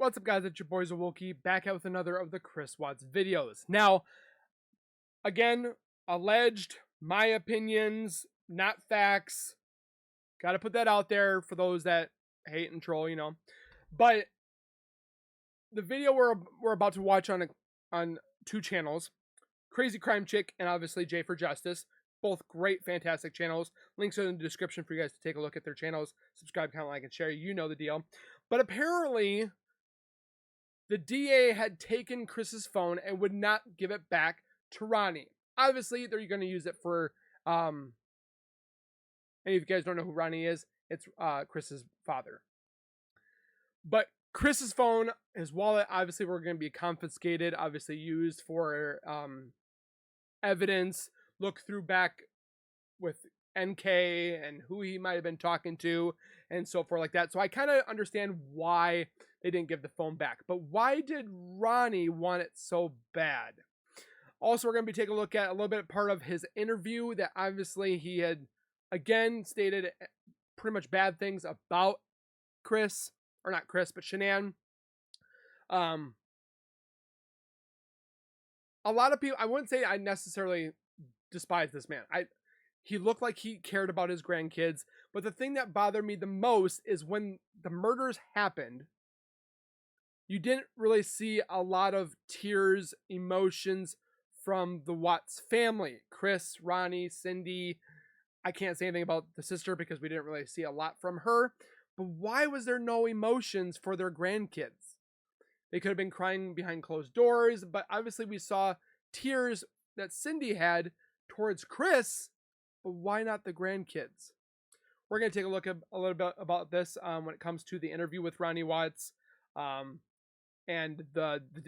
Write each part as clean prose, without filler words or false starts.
What's up, guys? It's your boy Zawolki, back out with another of the Chris Watts videos. Now, again, alleged, my opinions, not facts. Gotta put that out there for those that hate and troll, you know. But the video we're about to watch on two channels, Crazy Crime Chick and obviously J for Justice. Both great, fantastic channels. Links are in the description for you guys to take a look at their channels. Subscribe, comment, like, and share. You know the deal. But apparently, the DA had taken Chris's phone and would not give it back to Ronnie. Obviously, they're going to use it for, any of you guys don't know who Ronnie is, it's Chris's father. But Chris's phone, his wallet, obviously were going to be confiscated, obviously used for evidence, look through back with NK and who he might have been talking to and so forth like that. So I kind of understand why they didn't give the phone back. But why did Ronnie want it so bad? Also, we're going to be taking a look at a little bit part of his interview that obviously he had, again, stated pretty much bad things about Chris, or not Chris, but Shanann. A lot of people, I wouldn't say I necessarily despise this man. He looked like he cared about his grandkids, but the thing that bothered me the most is when the murders happened, you didn't really see a lot of tears, emotions from the Watts family. Chris, Ronnie, Cindy. I can't say anything about the sister because we didn't really see a lot from her. But why was there no emotions for their grandkids? They could have been crying behind closed doors, but obviously we saw tears that Cindy had towards Chris, but why not the grandkids? We're going to take a look at a little bit about this when it comes to the interview with Ronnie Watts and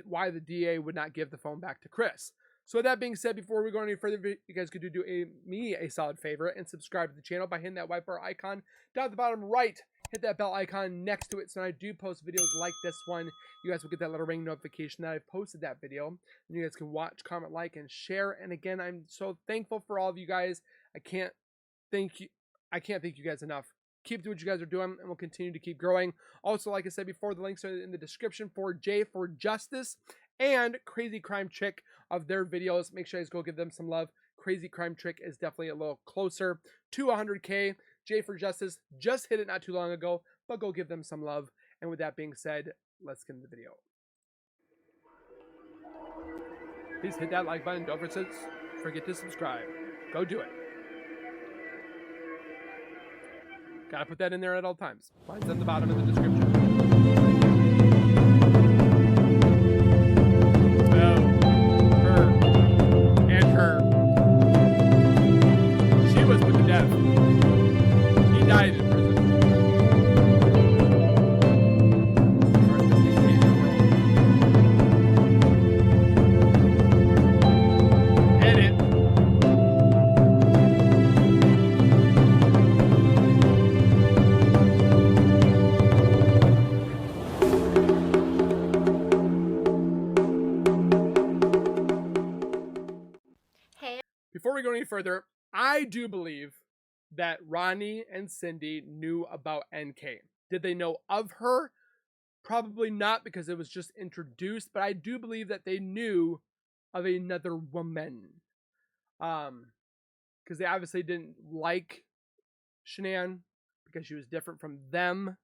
why the DA would not give the phone back to Chris. So with that being said, before we go any further, you guys could do me a solid favor and subscribe to the channel by hitting that white bar icon down at the bottom right. Hit that bell icon next to it so when I do post videos like this one, you guys will get that little ring notification that I've posted that video. And you guys can watch, comment, like, and share. And again, I'm so thankful for all of you guys. I can't thank you guys enough. Keep doing what you guys are doing, and we'll continue to keep growing. Also, like I said before, the links are in the description for J for Justice and Crazy Crime Chick of their videos. Make sure you guys go give them some love. Crazy Crime Trick is definitely a little closer to 100K. J for Justice just hit it not too long ago, but go give them some love. And with that being said, let's get into the video. Please hit that like button. Don't forget to subscribe. Go do it. Gotta put that in there at all times. Mine's at the bottom of the description. She was put to death. He died in prison. Hit it. Before we go any further, I do believe that Ronnie and Cindy knew about NK. Did they know of her? Probably not, because it was just introduced, but I do believe that they knew of another woman. Because they obviously didn't like Shanann because she was different from them.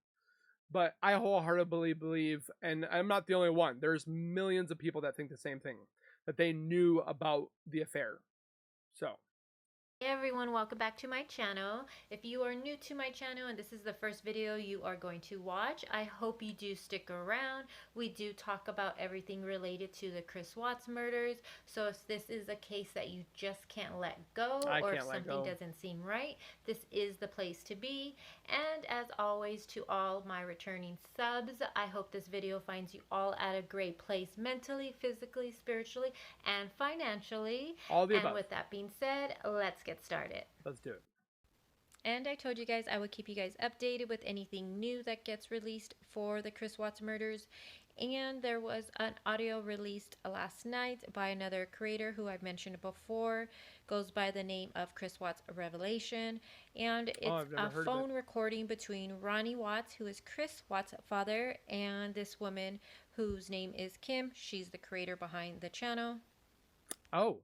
But I wholeheartedly believe, and I'm not the only one, there's millions of people that think the same thing, that they knew about the affair. So, hey everyone, welcome back to my channel. If you are new to my channel and this is the first video you are going to watch, I hope you do stick around. We do talk about everything related to the Chris Watts murders. So if this is a case that you just can't let go, or if something doesn't seem right, this is the place to be. And as always, to all my returning subs, I hope this video finds you all at a great place mentally, physically, spiritually, and financially. all the above. And with that being said, let's get started. Let's do it. And I told you guys I would keep you guys updated with anything new that gets released for the Chris Watts murders. And there was an audio released last night by another creator who I've mentioned before, goes by the name of Chris Watts Revelation. And Oh, it's I've never a heard of it. phone recording between Ronnie Watts, who is Chris Watts' father, and this woman whose name is Kim. She's the creator behind the channel. Oh.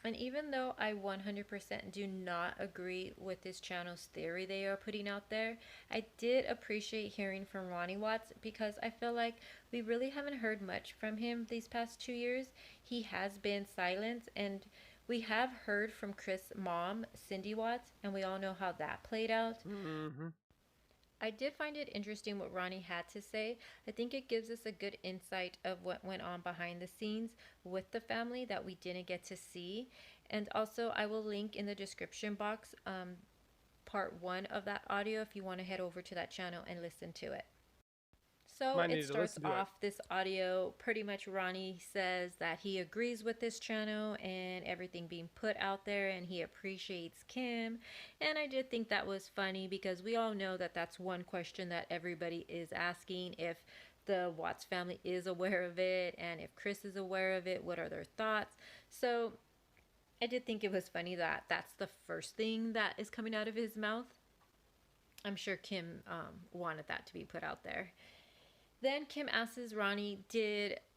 And even though I 100% do not agree with this channel's theory they are putting out there, I did appreciate hearing from Ronnie Watts because I feel like we really haven't heard much from him these past 2 years. He has been silent, and we have heard from Chris' mom, Cindy Watts, and we all know how that played out. Mm-hmm. I did find it interesting what Ronnie had to say. I think it gives us a good insight of what went on behind the scenes with the family that we didn't get to see. And also, I will link in the description box part one of that audio if you want to head over to that channel and listen to it. So Might it need to starts listen to it. off this audio. Pretty much, Ronnie says that he agrees with this channel and everything being put out there, and he appreciates Kim. And I did think that was funny because we all know that that's one question that everybody is asking, if the Watts family is aware of it and if Chris is aware of it, what are their thoughts? So I did think it was funny that that's the first thing that is coming out of his mouth. I'm sure Kim wanted that to be put out there. Then Kim asks Ronnie,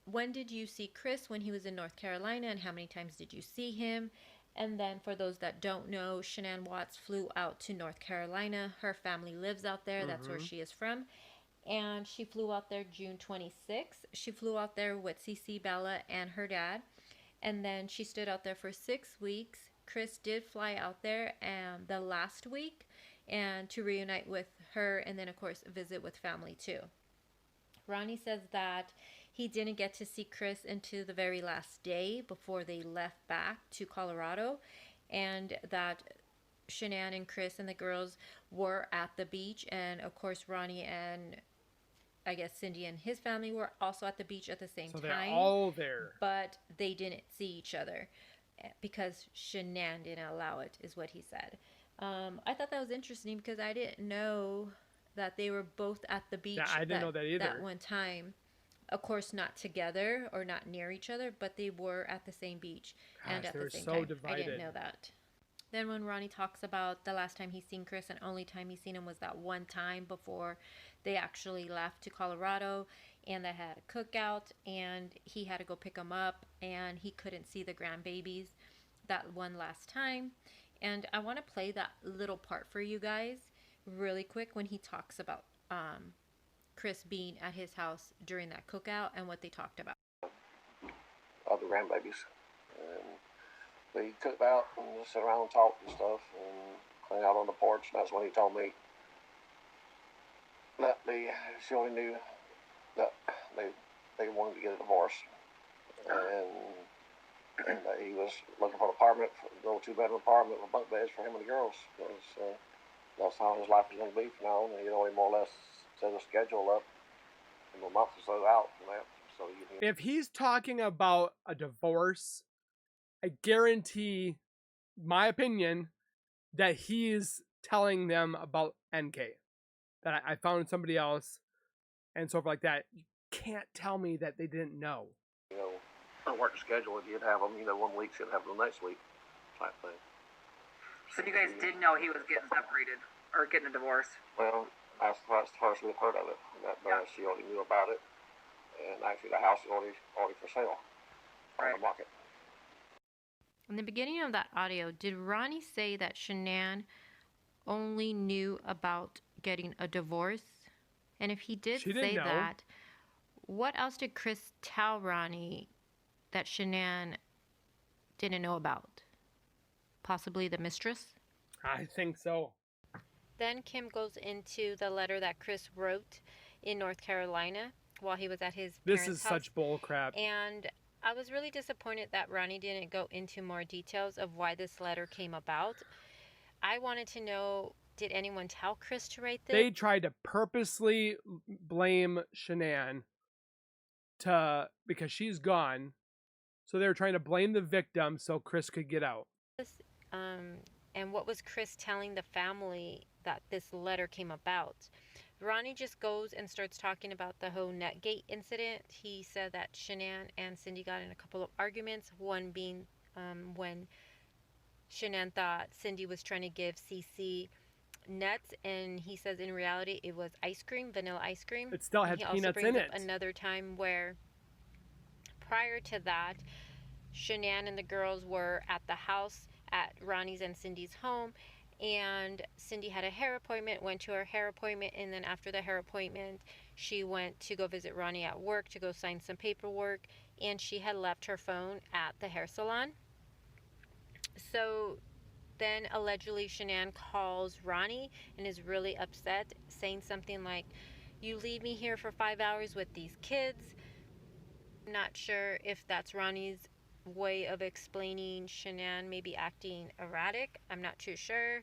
when did you see Chris when he was in North Carolina, and how many times did you see him? And then for those that don't know, Shanann Watts flew out to North Carolina. Her family lives out there. That's where Mm-hmm. she is from. And she flew out there June 26th. She flew out there with Cece, Bella, and her dad. And then she stood out there for 6 weeks. Chris did fly out there the last week and to reunite with her, and then of course visit with family too. Ronnie says that he didn't get to see Chris until the very last day before they left back to Colorado, and that Shanann and Chris and the girls were at the beach, and of course Ronnie and I guess Cindy and his family were also at the beach at the same So they're time, all there. but they didn't see each other because Shanann didn't allow it, is what he said. I thought that was interesting because I didn't know that they were both at the Yeah, beach I didn't know that that either. one time. Of course, not together or not near each other, but they were at the same beach and Gosh, at the they're same so time. I didn't divided. know that. Then when Ronnie talks about the last time he seen Chris and only time he seen him was that one time before they actually left to Colorado, and they had a cookout, and he had to go pick them up, and he couldn't see the grandbabies that one last time. And I want to play that little part for you guys really quick when he talks about Chris being at his house during that cookout and what they talked about. Of the grandbabies. And we cooked out and just sat around and talked and stuff and hung out on the porch. And that's when he told me that she only knew that they wanted to get a divorce. And that he was looking for an apartment, a little 2-bedroom apartment with bunk beds for him and the girls. Because that's how his life was going to be from now on. And he more or less set a schedule up and a month or so out from that. So If he's talking about a divorce, I guarantee, my opinion, that he's telling them about NK. That I found somebody else and so forth like that. You can't tell me that they didn't know. a work schedule, and you'd have them, 1 week, you'd have them the next week, type thing. So you guys did know he was getting separated or getting a divorce? Well, that's the first we've heard of it. That she already knew about it, and actually the house is already for sale on the market. In the beginning of that audio, did Ronnie say that Shanann only knew about getting a divorce? And if he did say that, what else did Chris tell Ronnie that Shanann didn't know about? Possibly the mistress? I think so. Then Kim goes into the letter that Chris wrote in North Carolina while he was at his parents' This is house. such bull crap. And I was really disappointed that Ronnie didn't go into more details of why this letter came about. I wanted to know, did anyone tell Chris to write this? They tried to purposely blame Shanann because she's gone. So they were trying to blame the victim so Chris could get out. And what was Chris telling the family that this letter came about? Ronnie just goes and starts talking about the whole Netgate incident. He said that Shanann and Cindy got in a couple of arguments, one being when Shanann thought Cindy was trying to give Cece nuts, and he says in reality it was ice cream, vanilla ice cream. It still And had he also peanuts brings in up it. another time where prior to that, Shanann and the girls were at the house at Ronnie's and Cindy's home, and Cindy had a hair appointment, went to her hair appointment, and then after the hair appointment, she went to go visit Ronnie at work to go sign some paperwork, and she had left her phone at the hair salon. So then allegedly Shanann calls Ronnie and is really upset, saying something like, "You leave me here for 5 hours with these kids." I'm not sure if that's Ronnie's way of explaining Shanann maybe acting erratic. I'm not too sure.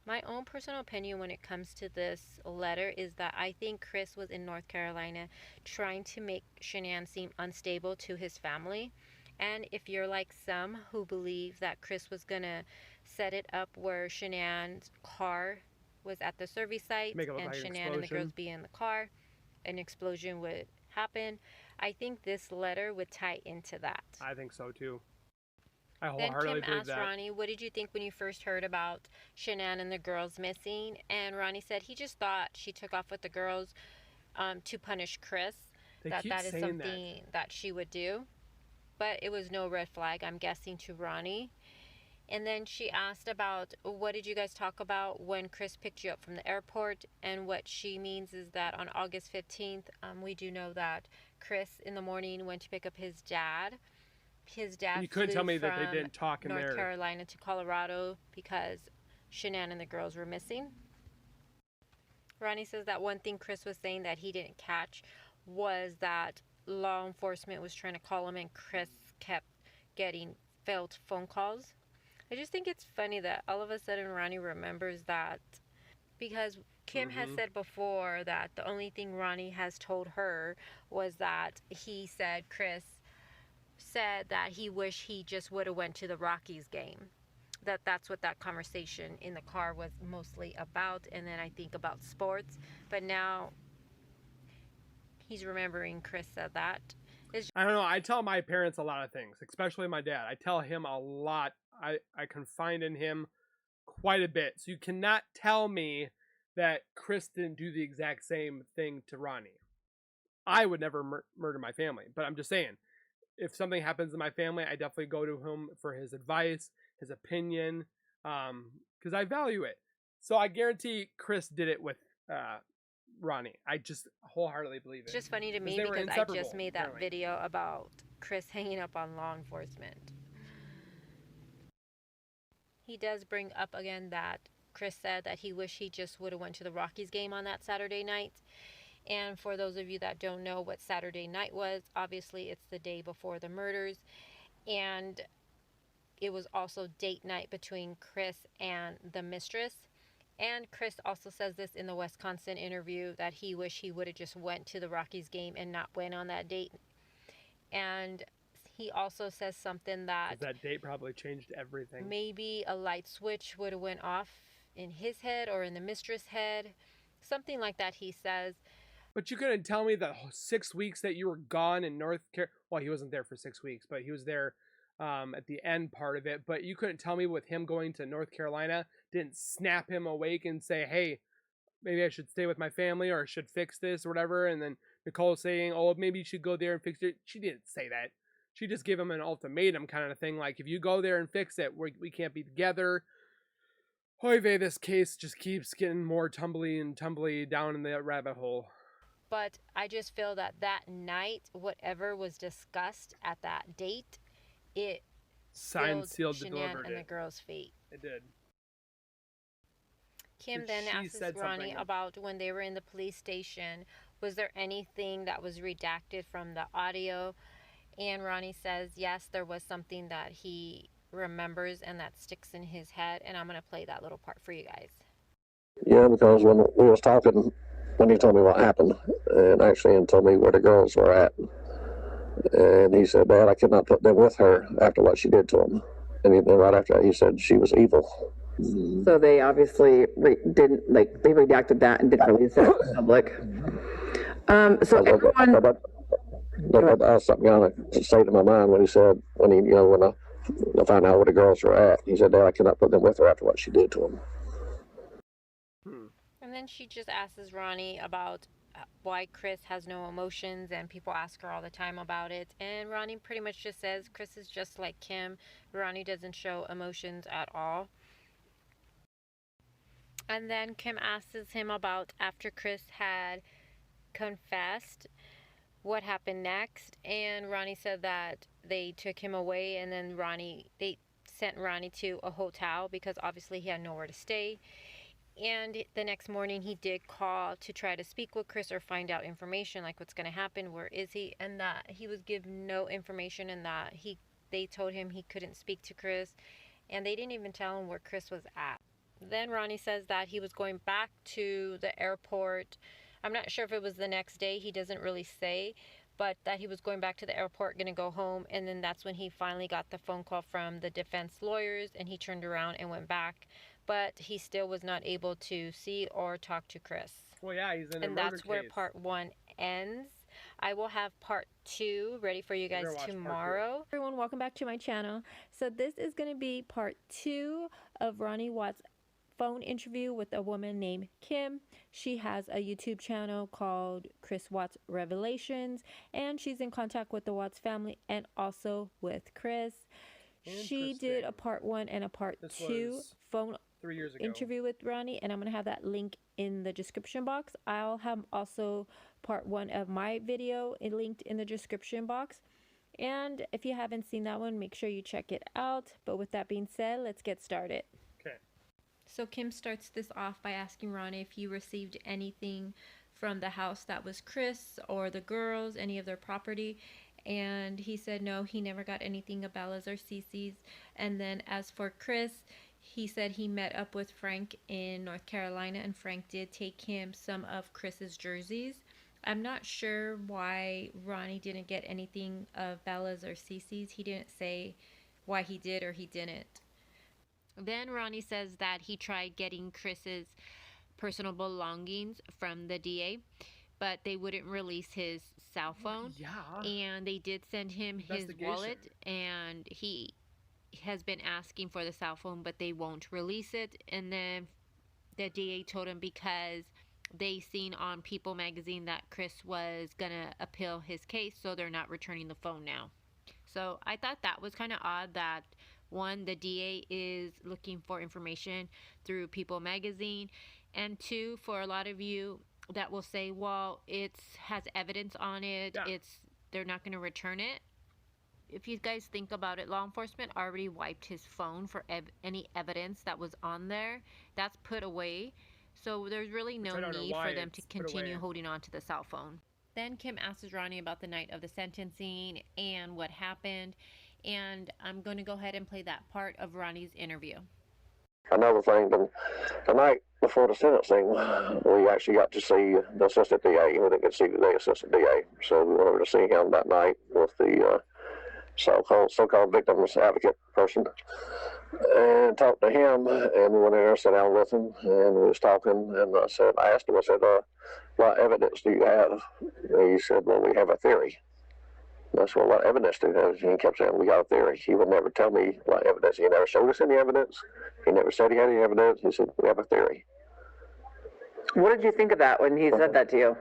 My own personal opinion when it comes to this letter is that I think Chris was in North Carolina trying to make Shanann seem unstable to his family. And if you're like some who believe that Chris was going to set it up where Shanann's car was at the service site Make it look and like an Shanann and the girls explosion. be in the car, an explosion would happen. I think this letter would tie into that. I think so too. I Then wholeheartedly Kim believe asked that. Ronnie, "What did you think when you first heard about Shanann and the girls missing?" And Ronnie said he just thought she took off with the girls to punish Chris. They that keep that is saying something that she would do. But it was no red flag, I'm guessing, to Ronnie. And then she asked about, what did you guys talk about when Chris picked you up from the airport? And what she means is that on August 15th, we do know that Chris in the morning went to pick up his dad. His dad You couldn't flew tell me that they from didn't talk in North there. Carolina to Colorado because Shanann and the girls were missing. Ronnie says that one thing Chris was saying that he didn't catch was that law enforcement was trying to call him and Chris kept getting failed phone calls. I just think it's funny that all of a sudden Ronnie remembers that, because Kim has said before that the only thing Ronnie has told her was that he said Chris said that he wished he just would have went to the Rockies game. That's what that conversation in the car was mostly about, and then I think about sports. But now he's remembering Chris said that. I don't know. I tell my parents a lot of things, especially my dad. I tell him a lot. I confide in him quite a bit. So you cannot tell me that Chris didn't do the exact same thing to Ronnie. I would never murder my family, but I'm just saying, if something happens in my family, I definitely go to him for his advice, his opinion, because I value it. So I guarantee Chris did it with Ronnie. I just wholeheartedly believe it. It's just funny to me they were because I just inseparable, made that apparently. video about Chris hanging up on law enforcement. He does bring up again that Chris said that he wished he just would have went to the Rockies game on that Saturday night. And for those of you that don't know what Saturday night was, obviously it's the day before the murders. And it was also date night between Chris and the mistress. And Chris also says this in the Wisconsin interview, that he wished he would have just went to the Rockies game and not went on that date. And he also says something that date probably changed everything. Maybe a light switch would have went off in his head or in the mistress' head. Something like that, he says. But you couldn't tell me the 6 weeks that you were gone in North Carolina. Well, he wasn't there for 6 weeks, but he was there at the end part of it. But you couldn't tell me with him going to North Carolina didn't snap him awake and say, hey, maybe I should stay with my family or I should fix this or whatever. And then Nicole saying, oh, maybe you should go there and fix it. She didn't say that. She just gave him an ultimatum kind of thing. Like, if you go there and fix it, we can't be together. Oy vey, this case just keeps getting more tumbly down in the rabbit hole. But I just feel that that night, whatever was discussed at that date, it Signed, sealed, Shanann delivered and it. the girl's fate. It did. Kim then asks Ronnie about when they were in the police station, was there anything that was redacted from the audio? And Ronnie says, yes, there was something that he remembers and that sticks in his head. And I'm going to play that little part for you guys. Yeah, because when we was talking, when he told me what happened, and actually told me where the girls were at, and he said, Dad, I could not put them with her after what she did to him. And then right after that, he said she was evil. So they obviously didn't, like, they redacted that and didn't release it to the public. So everyone. That's something I say to my mind when he said, when I found out where the girls were at, he said, Dad, I cannot put them with her after what she did to them. And then she just asks Ronnie about why Chris has no emotions, and people ask her all the time about it. And Ronnie pretty much just says Chris is just like Kim. Ronnie doesn't show emotions at all. And then Kim asks him about after Chris had confessed, what happened next. And Ronnie said that they took him away, and then they sent Ronnie to a hotel because obviously he had nowhere to stay. And the next morning he did call to try to speak with Chris or find out information like what's going to happen, where is he, and that he was given no information, and that they told him he couldn't speak to Chris, and they didn't even tell him where Chris was at. Then Ronnie says that he was going back to the airport. I'm not sure if it was the next day, he doesn't really say, but that he was going back to the airport, going to go home. And then that's when he finally got the phone call from the defense lawyers, and he turned around and went back. But he still was not able to see or talk to Chris. Well, yeah, he's in a And murder that's where case. part 1 ends. I will have part 2 ready for you guys tomorrow. Everyone, welcome back to my channel. So this is going to be part 2 of Ronnie Watts' phone interview with a woman named Kim. She has a YouTube channel called Chris Watts Revelations, and she's in contact with the Watts family and also with Chris. She did a part 1 and a part 2 phone 3 years ago interview with Ronnie, and I'm going to have that link in the description box. I'll have also part 1 of my video linked in the description box. And if you haven't seen that one, make sure you check it out. But with that being said, let's get started. Okay. So Kim starts this off by asking Ronnie if he received anything from the house that was Chris or the girls, any of their property. And he said no, he never got anything of Bella's or Cece's. And then as for Chris, he said he met up with Frank in North Carolina, and Frank did take him some of Chris's jerseys. I'm not sure why Ronnie didn't get anything of Bella's or Cece's. He didn't say why he did or he didn't. Then Ronnie says that he tried getting Chris's personal belongings from the DA, but they wouldn't release his cell phone. Yeah. And they did send him his wallet, and he has been asking for the cell phone, but they won't release it. And then the DA told him because they seen on People magazine that Chris was gonna appeal his case, so they're not returning the phone now. So I thought that was kind of odd that one, the DA is looking for information through People magazine, and two, for a lot of you that will say, well, it has evidence on it, they're not going to return it. If you guys think about it, law enforcement already wiped his phone for any evidence that was on there. That's put away. So there's really no need for them to continue holding on to the cell phone. Then Kim asks Ronnie about the night of the sentencing and what happened. And I'm going to go ahead and play that part of Ronnie's interview. Another thing, the night before the sentencing, we actually got to see the assistant DA. We didn't get to see the assistant DA. So we were to see him that night with the so-called victim's advocate person, and talked to him, and we went in there, sat down with him, and we was talking, and I asked him, what evidence do you have? And he said, well, we have a theory. That's what evidence do you have? He kept saying, we got a theory. He would never tell me what evidence. He never showed us any evidence. He never said he had any evidence. He said, we have a theory. What did you think of that when he said that to you?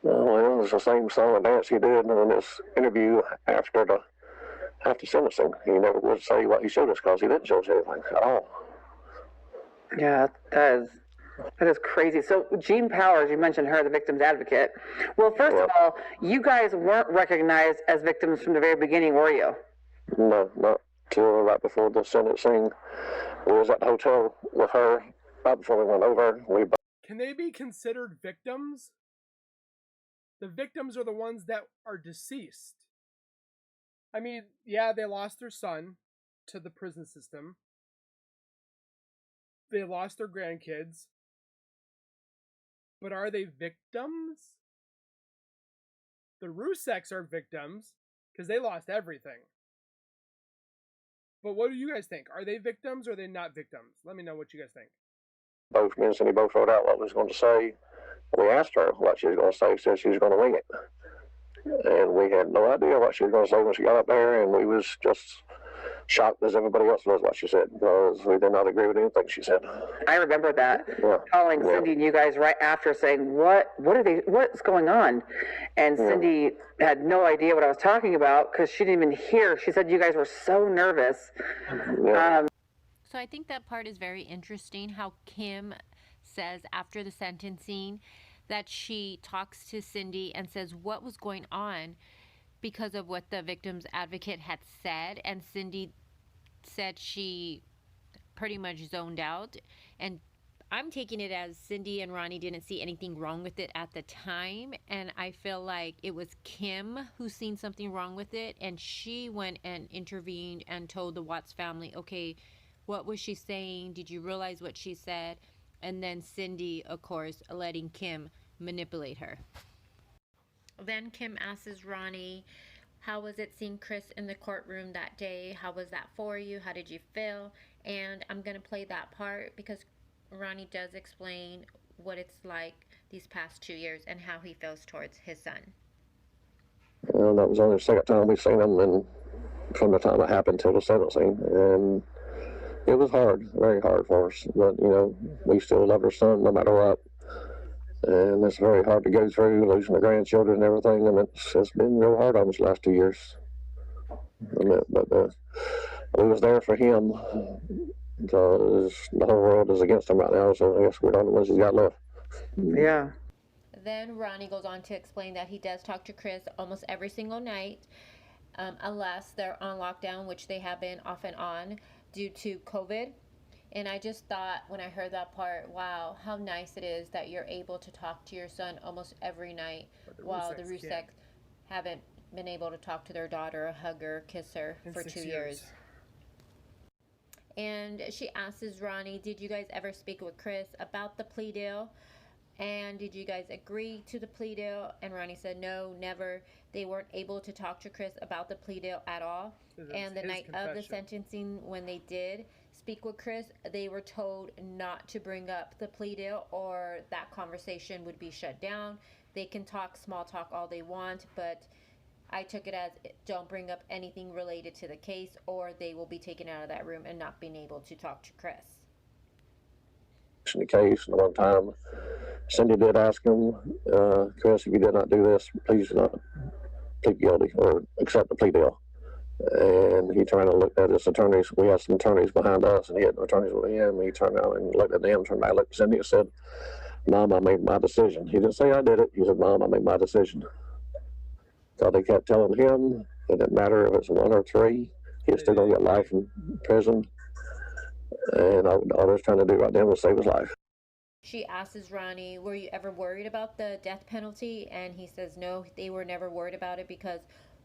Well, it was the same song and dance he did in this interview after sentencing. He never would say what he showed us because he didn't show us anything at all. Yeah, that is crazy. So Jean Powers, you mentioned her, the victim's advocate. Well, first of all, you guys weren't recognized as victims from the very beginning, were you? No, not till right before the sentencing. We was at the hotel with her right before we went over. Can they be considered victims? The victims are the ones that are deceased. I mean, yeah, they lost their son to the prison system. They lost their grandkids. But are they victims? The Ruseks are victims because they lost everything. But what do you guys think? Are they victims or are they not victims? Let me know what you guys think. Both me and Cindy both wrote out what we was going to say. We asked her what she was going to say. She said she was going to wing it. And we had no idea what she was going to say when she got up there, and we was just shocked as everybody else was what she said, because we did not agree with anything she said. I remember that, Yeah. calling Yeah. Cindy and you guys right after saying, what's going on? And Yeah. Cindy had no idea what I was talking about because she didn't even hear. She said you guys were so nervous. Yeah. So I think that part is very interesting, how Kim says after the sentencing that she talks to Cindy and says what was going on because of what the victim's advocate had said, and Cindy said she pretty much zoned out. And I'm taking it as Cindy and Ronnie didn't see anything wrong with it at the time, and I feel like it was Kim who seen something wrong with it, and she went and intervened and told the Watts family, okay, what was she saying? Did you realize what she said? And then Cindy, of course, letting Kim manipulate her. Then Kim asks Ronnie, how was it seeing Chris in the courtroom that day? How was that for you? How did you feel? And I'm going to play that part because Ronnie does explain what it's like these past 2 years and how he feels towards his son. And that was only the second time we've seen him, and from the time it happened till the sentencing. And it was hard, very hard for us. But, you know, we still love our son no matter what. And it's very hard to go through, losing the grandchildren and everything. And it's been real hard on us the last 2 years. But we was there for him, because the whole world is against him right now. So I guess we're the only ones he's got left. Yeah. Then Ronnie goes on to explain that he does talk to Chris almost every single night, unless they're on lockdown, which they have been off and on due to COVID. And I just thought when I heard that part, wow, how nice it is that you're able to talk to your son almost every night, while the Ruseks haven't been able to talk to their daughter, or hug her, kiss her for 2 years. And she asks Ronnie, did you guys ever speak with Chris about the plea deal? And did you guys agree to the plea deal? And Ronnie said, no, never. They weren't able to talk to Chris about the plea deal at all. And the night of the sentencing, when they did speak with Chris, they were told not to bring up the plea deal or that conversation would be shut down. They can talk small talk all they want, but I took it as don't bring up anything related to the case or they will be taken out of that room and not being able to talk to Chris. In the case, and one time Cindy did ask him, Chris, if you did not do this, please not plead guilty or accept the plea deal. And he turned and looked at his attorneys. We had some attorneys behind us, and he had no attorneys with him. He turned around and looked at them, turned back, looked at Cindy, and said, Mom, I made my decision. He didn't say I did it. He said, Mom, I made my decision. So they kept telling him it didn't matter if it's 1 or 3, he was still going to get life in prison. And all I was trying to do right then was save his life. She asks Ronnie, were you ever worried about the death penalty? And he says, no, they were never worried about it because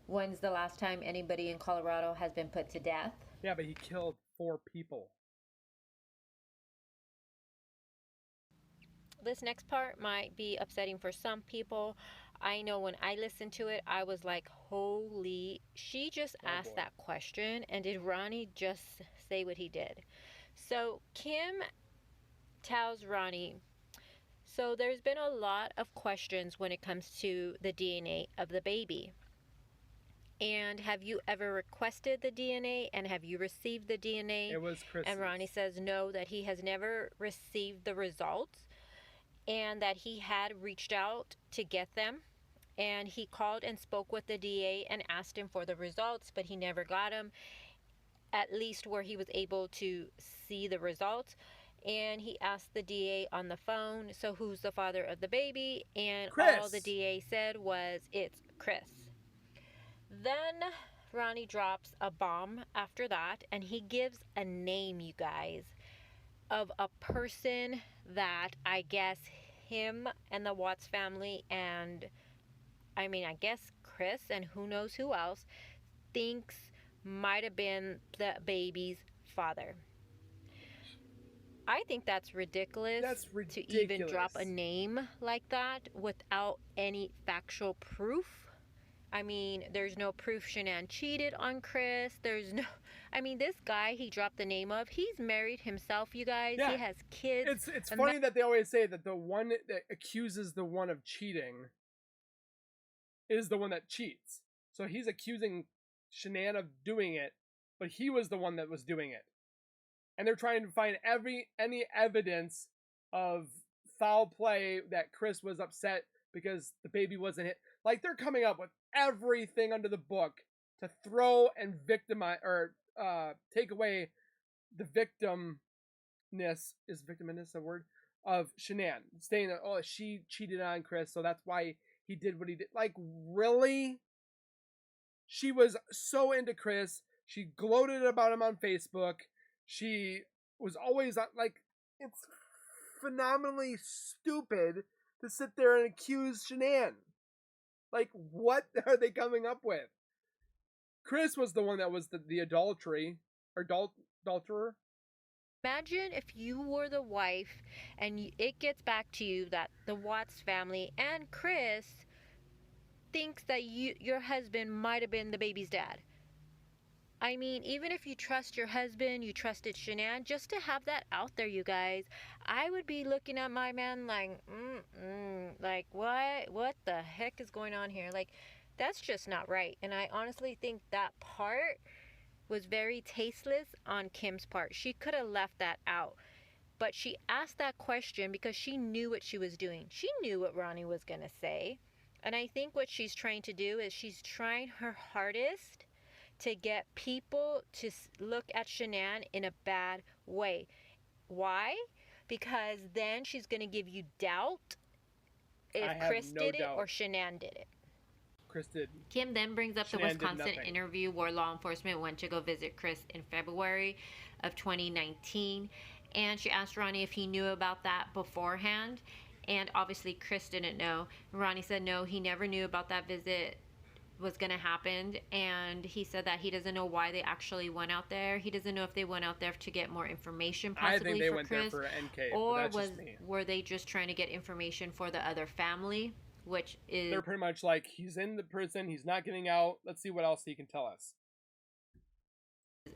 when's the last time anybody in Colorado has been put to death? Yeah, but he killed 4 people. This next part might be upsetting for some people. I know when I listened to it, I was like, holy, she just asked that question, and did Ronnie just say what he did? So Kim tells Ronnie, so there's been a lot of questions when it comes to the DNA of the baby. And have you ever requested the DNA, and have you received the DNA? It was Chris. And Ronnie says no, that he has never received the results, and that he had reached out to get them. And he called and spoke with the DA and asked him for the results, but he never got them, at least where he was able to see the results. And he asked the DA on the phone, so who's the father of the baby? And Chris. All the DA said was, it's Chris. Then Ronnie drops a bomb after that, and he gives a name, you guys, of a person that I guess him and the Watts family, and I mean, I guess Chris and who knows who else, thinks might have been the baby's father. I think that's ridiculous. That's ridiculous. To even drop a name like that without any factual proof. I mean, there's no proof Shanann cheated on Chris. I mean, this guy he dropped the name of, he's married himself, you guys. Yeah. He has kids. It's funny that they always say that the one that accuses the one of cheating is the one that cheats. So he's accusing Shanann of doing it, but he was the one that was doing it. And they're trying to find any evidence of foul play that Chris was upset because the baby wasn't hit. Like, they're coming up with everything under the book to throw and victimize or take away the victimness. Is victimness a word? Of Shanann, saying that, oh, she cheated on Chris, so that's why he did what he did. Like, really? She was so into Chris. She gloated about him on Facebook. She was always like, it's phenomenally stupid to sit there and accuse Shanann. Like, what are they coming up with? Chris was the one that was the adulterer. Imagine if you were the wife and it gets back to you that the Watts family and Chris thinks that your husband might have been the baby's dad. I mean, even if you trust your husband, you trusted Shanann, just to have that out there, you guys, I would be looking at my man like, like, what the heck is going on here? Like, that's just not right. And I honestly think that part was very tasteless on Kim's part. She could have left that out. But she asked that question because she knew what she was doing. She knew what Ronnie was going to say. And I think what she's trying to do is she's trying her hardest to get people to look at Shanann in a bad way. Why? Because then she's going to give you doubt if Chris did it or Shanann did it. Chris did. Kim then brings up the Wisconsin interview where law enforcement went to go visit Chris in February of 2019. And she asked Ronnie if he knew about that beforehand. And obviously Chris didn't know. Ronnie said no, he never knew about that visit was going to happen, and he said that he doesn't know why they actually went out there. He doesn't know if they went out there to get more information possibly I think they for went Chris, there for NK, or were they just trying to get information for the other family, which is... They're pretty much like, he's in the prison, he's not getting out, let's see what else he can tell us.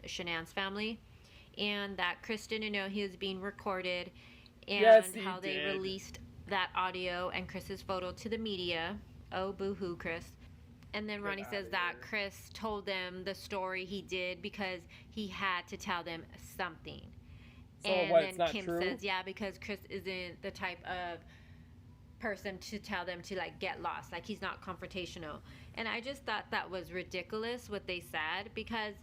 Shanann's family, and that Chris didn't know he was being recorded, and yes, how they released that audio and Chris's photo to the media. Oh, boo-hoo, Chris. And then Ronnie says that Chris told them the story he did because he had to tell them something. So and what, then it's not Kim true? says, yeah, because Chris isn't the type of person to tell them to, like, get lost. Like, he's not confrontational. And I just thought that was ridiculous what they said, because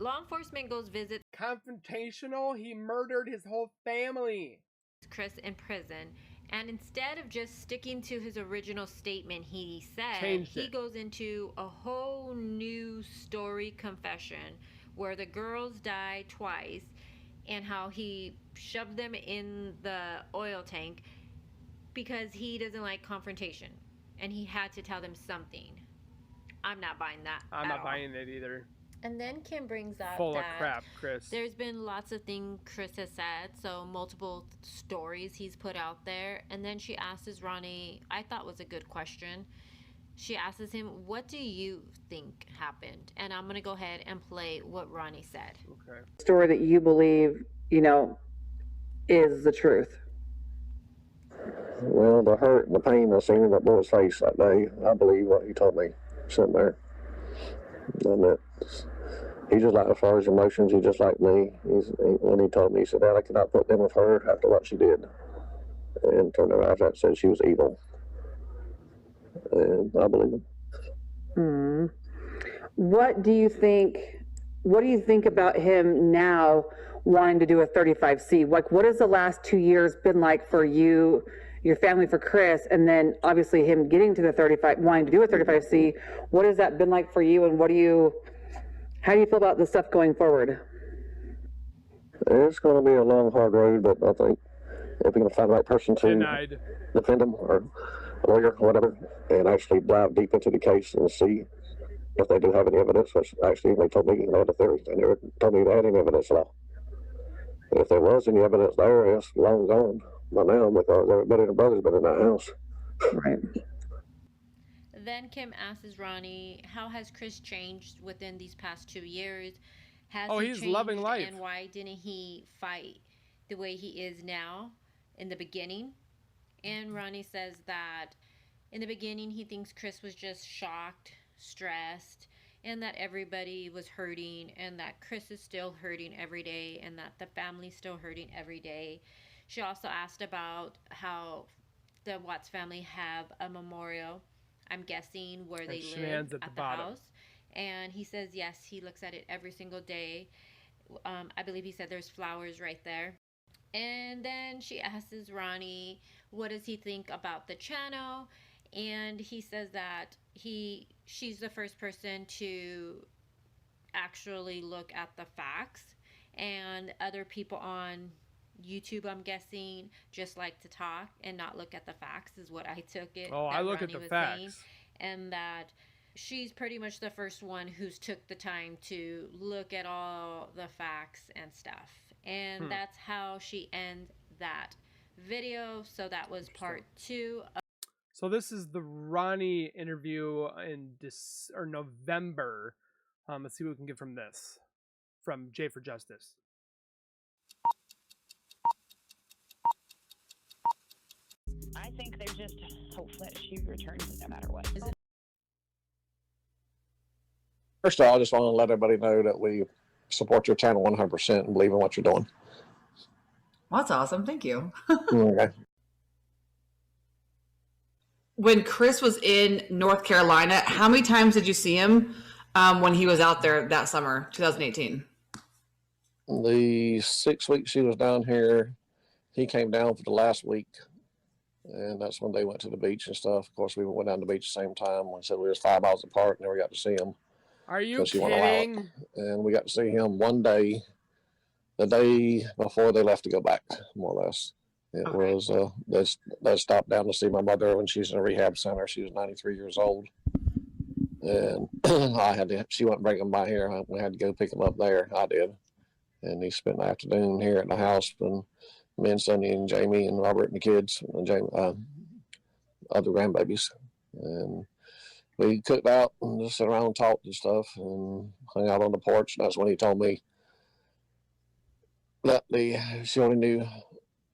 law enforcement goes visit... Confrontational? He murdered his whole family. Chris in prison. And instead of just sticking to his original statement he said, he goes into a whole new story confession where the girls died twice and how he shoved them in the oil tank because he doesn't like confrontation and he had to tell them something. I'm not buying that. I'm not buying it either. And then Kim brings up full of crap, Chris. There's been lots of things Chris has said, so multiple stories he's put out there. And then she asks Ronnie, I thought was a good question. She asks him, what do you think happened? And I'm going to go ahead and play what Ronnie said. Okay. Story that you believe, you know, is the truth. Well, the hurt and the pain I seen in that boy's face that day, I believe what he told me sitting there. And he's just like, as far as emotions, he's just like me. When he told me, he said, Dad, I cannot put them with her after what she did. And turned around after that, said she was evil. And I believe him. What do you think about him now wanting to do a 35C? Like, what has the last 2 years been like for you, your family, for Chris, and then obviously him getting to the 35, wanting to do a 35C? What has that been like for you, and how do you feel about the stuff going forward? It's going to be a long, hard road, but I think if we can find the right person to defend him, or a lawyer, or whatever, and actually dive deep into the case and see if they do have any evidence, which actually they told me, you know, the theory, they never told me they had any evidence at all. If there was any evidence there, it's long gone by now because everybody and the brother's been in that house. Right. Then Kim asks Ronnie, how has Chris changed within these past 2 years? Has Oh, he he's changed, loving life. and why didn't he fight the way he is now in the beginning? And Ronnie says that in the beginning he thinks Chris was just shocked, stressed, and that everybody was hurting, and that Chris is still hurting every day, and that the family's still hurting every day. She also asked about how the Watts family have a memorial, I'm guessing, where And they live Shanann's at the at the bottom. house. And he says yes, he looks at it every single day. I believe he said there's flowers right there. And then she asks Ronnie, what does he think about the channel? And he says that she's the first person to actually look at the facts, and other people on YouTube, I'm guessing, just like to talk and not look at the facts, is what I took it. Oh, I That look Ronnie at the was facts. saying, and that she's pretty much the first one who's took the time to look at all the facts and stuff. And that's how she ends that video. So that was part 2. So this is the Ronnie interview in November. Let's see what we can get from this, from J for Justice. I think there's just hope that she returns no matter what. First of all, I just want to let everybody know that we support your channel 100% and believe in what you're doing. Well, that's awesome. Thank you. Okay. When Chris was in North Carolina, how many times did you see him when he was out there that summer, 2018? The 6 weeks she was down here, he came down for the last week, and that's when they went to the beach and stuff. Of course, we went down to the beach at the same time. We said we was 5 miles apart, and never got to see him. Are you So she went out, kidding? and we got to see him one day, the day before they left to go back, more or less. It Okay. was they stopped down to see my mother when she was in a rehab center. She was 93 years old, and she wouldn't bring him by here. I had to go pick him up there. I did, and he spent the afternoon here at the house, and me and Sonny and Jamie and Robert and the kids and Jamie, other grandbabies, and we cooked out and just sat around and talked and stuff and hung out on the porch. That's when he told me that she only knew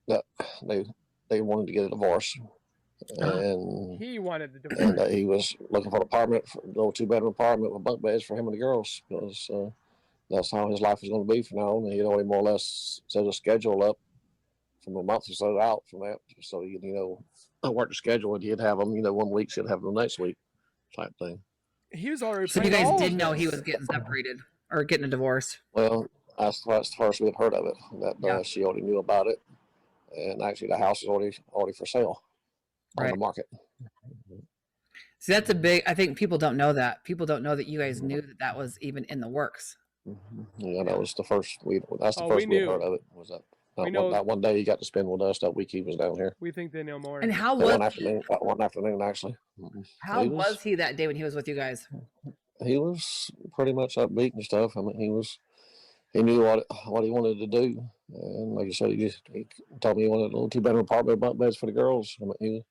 that they wanted to get a divorce, and He wanted the divorce. and that he was looking for an apartment, for a little 2-bedroom apartment with bunk beds for him and the girls, because that's how his life was going to be from now on. He'd already more or less set a schedule up from a month or so out from that, so work the schedule, and he'd have them, 1 week, she'd have them the next week, type thing. He was already. So you planning all guys of did know he this. was getting separated or getting a divorce? Well, that's the first we'd heard of it. That Yeah. she already knew about it, and actually the house is already for sale on the Right. market. See, that's a big. I think people don't know that. People don't know that you guys knew that that was even in the works. Yeah, that was the first that's the Oh, first we we'd knew. heard of it. Was that We know. that one day he got to spend with us that week he was down here? We think they know more. And how That was one afternoon actually. how He was he that day when he was with you guys? He was pretty much upbeat and stuff. I mean, he knew what he wanted to do, and like I said, he told me he wanted a little 2-bedroom apartment with bunk beds for the girls. I mean,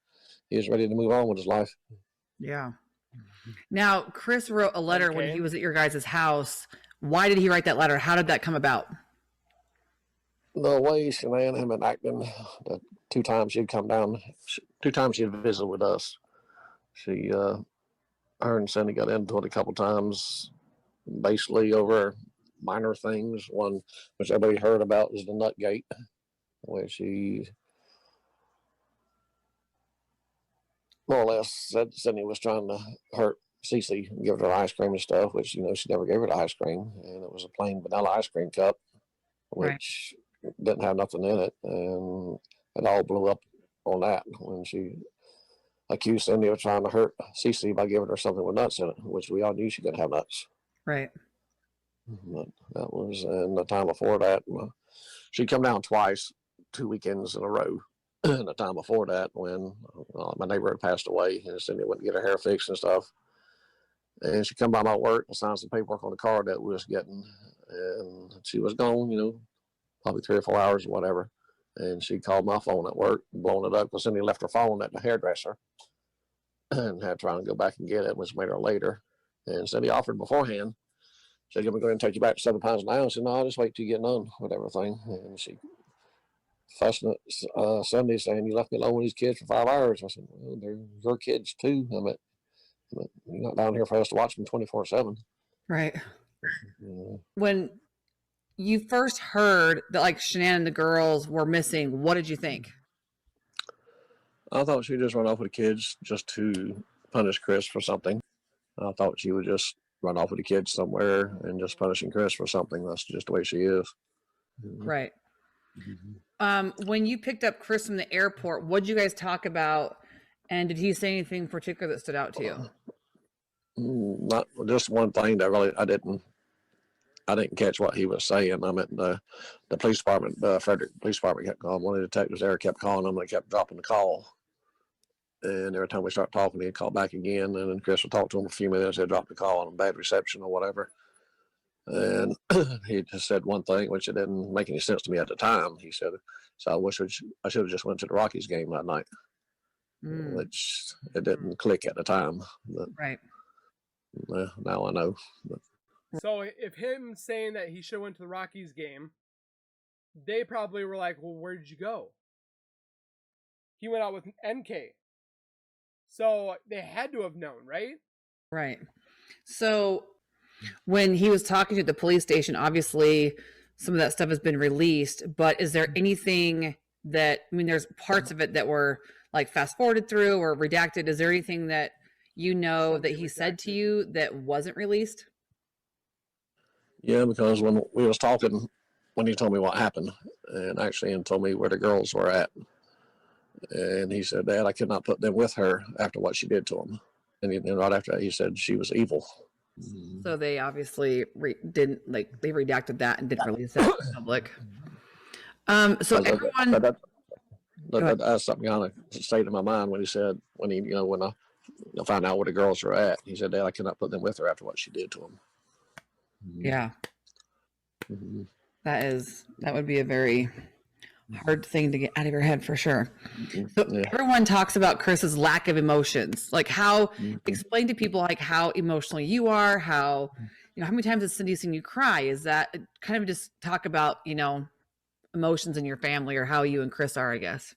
he was ready to move on with his life. Yeah. Now, Chris wrote a letter when he was at your guys' house. Why did he write that letter? How did that come about? The way Shanann had been acting, the 2 times she'd come down, 2 times she'd visit with us. She, her and Cindy got into it a couple times, basically over minor things. One, which everybody heard about, was the nut gate, where she more or less said Cindy was trying to hurt Cece and give her ice cream and stuff, which, she never gave her the ice cream. And it was a plain vanilla ice cream cup, which didn't have nothing in it. And it all blew up on that when she accused Cindy of trying to hurt Cece by giving her something with nuts in it, which we all knew she couldn't have nuts. Right. But that was, and the time before that, she'd come down twice, 2 weekends in a row. And the time before that, when my neighbor had passed away, and Cindy went to get her hair fixed and stuff, and she come by my work and signed some paperwork on the car that we was getting, and she was gone, probably 3 or 4 hours or whatever. And she called my phone at work, blowing it up, because Cindy left her phone at the hairdresser and had to try and go back and get it, which made her later. And Cindy offered beforehand said, "You want me to go ahead and take you back to 7 pounds now?" I said, "No, I'll just wait till you get done with everything." And she fussing at Sunday saying, "You left me alone with these kids for 5 hours." I said, "Well, they're your kids too. You're not down here for us to watch them 24/7." Right. Yeah. When you first heard that like Shanann and the girls were missing, what did you think? I thought she'd just run off with the kids just to punish Chris for something. I thought she would just run off with the kids somewhere and just punishing Chris for something. That's just the way she is. Right. Mm-hmm. When you picked up Chris from the airport, what did you guys talk about? And did he say anything particular that stood out to you? Not just one thing that really I didn't catch what he was saying. I meant the police department, Frederick Police Department kept calling. One of the detectives there kept calling them. They kept dropping the call. And every time we start talking, he'd call back again. And then Chris would talk to him for a few minutes. They'd drop the call on bad reception or whatever. And he just said one thing, which it didn't make any sense to me at the time. He said, "So I wish I should have just went to the Rockies game that night," which it didn't click at the time. But, right. Now I know. But, so if him saying that he should have went to the Rockies game, they probably were like, "Well, where did you go?" He went out with NK. So they had to have known, right? Right. So when he was talking to the police station, obviously some of that stuff has been released, but is there anything that, I mean, there's parts of it that were like fast forwarded through or redacted. Is there anything that you know that he said to you that wasn't released? yeah, because when we was talking, when he told me what happened, and told me where the girls were at, and he said, "Dad, I could not put them with her after what she did to them." And right after that, he said she was evil. So they obviously didn't like they redacted that and didn't release it to the public. So everyone, that's something kind of stayed in my mind when he said when I found out where the girls were at. He said, "Dad, I cannot put them with her after what she did to them." Yeah, Mm-hmm. that would be a very hard thing to get out of your head for sure. So everyone talks about Chris's lack of emotions. Like explain to people like how emotional you are, how how many times has Cindy seen you cry? Is that kind of just talk about, emotions in your family or how you and Chris are, I guess.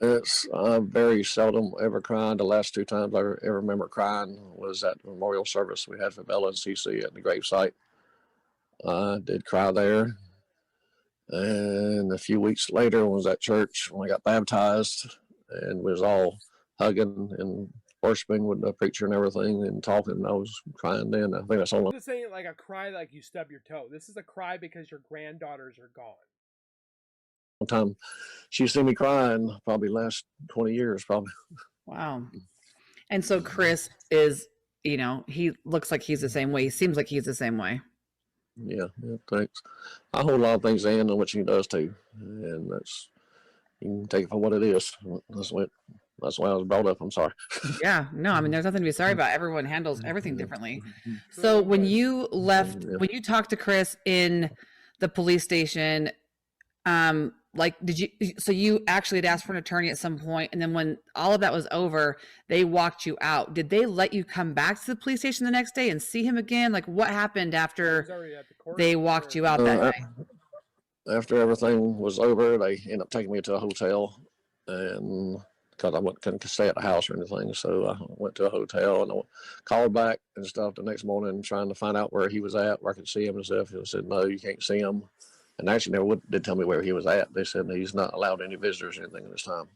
It's very seldom ever crying. The last 2 times I ever remember crying was at the memorial service we had for Bella and CC at the gravesite. I did cry there. And a few weeks later, was at church when I got baptized, and we was all hugging and worshiping with the preacher and everything, and talking. I was crying then. I think that's all. This ain't like a cry like you stub your toe. This is a cry because your granddaughters are gone. Time she's seen me crying probably last 20 years, probably. Wow. And so Chris is, he looks like he's the same way. He seems like he's the same way. Yeah, thanks. I hold a lot of things in, which he does too, and you can take it for what it is. That's why I was brought up. I'm sorry. Yeah, no, I mean, there's nothing to be sorry about. Everyone handles everything differently. So when you left, when you talked to Chris in the police station, so you actually had asked for an attorney at some point, and then when all of that was over, they walked you out. Did they let you come back to the police station the next day and see him again? Like what happened after they walked you out that night? After everything was over, they ended up taking me to a hotel, and because I couldn't stay at the house or anything, so I went to a hotel and I called back and stuff the next morning trying to find out where he was at, where I could see him and stuff. He said, "No, you can't see him." And actually never did tell me where he was at. They said he's not allowed any visitors or anything at this time.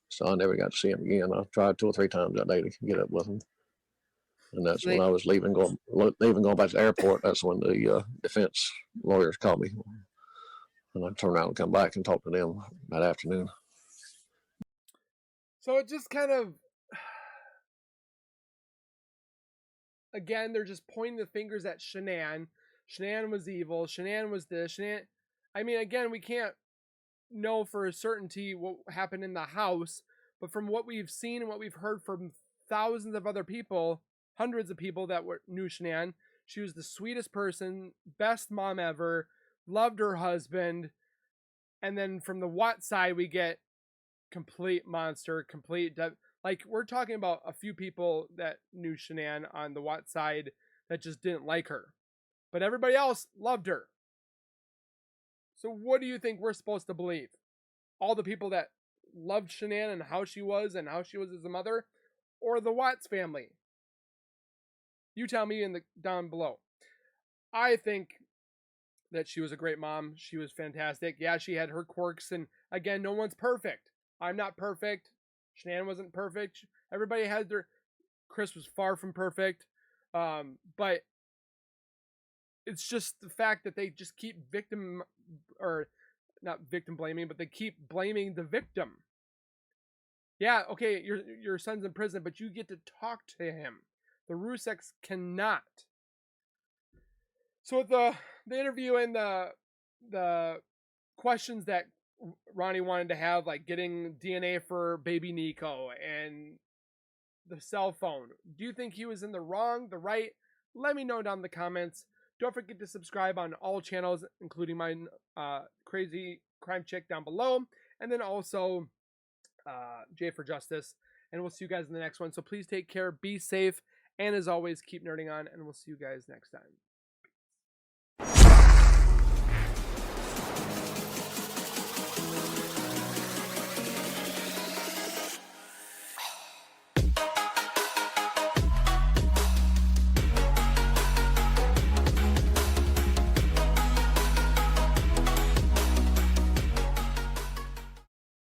So I never got to see him again. I tried 2 or 3 times that day to get up with him. And that's when I was leaving, going back to the airport. That's when the defense lawyers called me. And I turned around and come back and talked to them that afternoon. So it just kind of, again, they're just pointing the fingers at Shanann. Shanann was evil. Shanann was this. Shanann. I mean, again, we can't know for a certainty what happened in the house, but from what we've seen and what we've heard from thousands of other people, hundreds of people that knew Shanann, she was the sweetest person, best mom ever, loved her husband. And then from the Watts side, we get complete monster, like we're talking about a few people that knew Shanann on the Watts side that just didn't like her. but everybody else loved her. So what do you think we're supposed to believe? All the people that loved Shanann and how she was as a mother, or the Watts family? You tell me down below. I think that she was a great mom. She was fantastic. Yeah, she had her quirks, and again, no one's perfect. I'm not perfect. Shanann wasn't perfect. Everybody had their. Chris was far from perfect, but it's just the fact that they just keep not victim blaming, but they keep blaming the victim. Yeah, okay, your son's in prison, but you get to talk to him. The Ruseks cannot. So with the interview and the questions that Ronnie wanted to have, like getting DNA for baby Nico and the cell phone, do you think he was in the wrong, the right? Let me know down in the comments. Don't forget to subscribe on all channels, including my crazy crime chick down below, and then also J for Justice. And we'll see you guys in the next one. So please take care, be safe, and as always, keep nerding on, and we'll see you guys next time.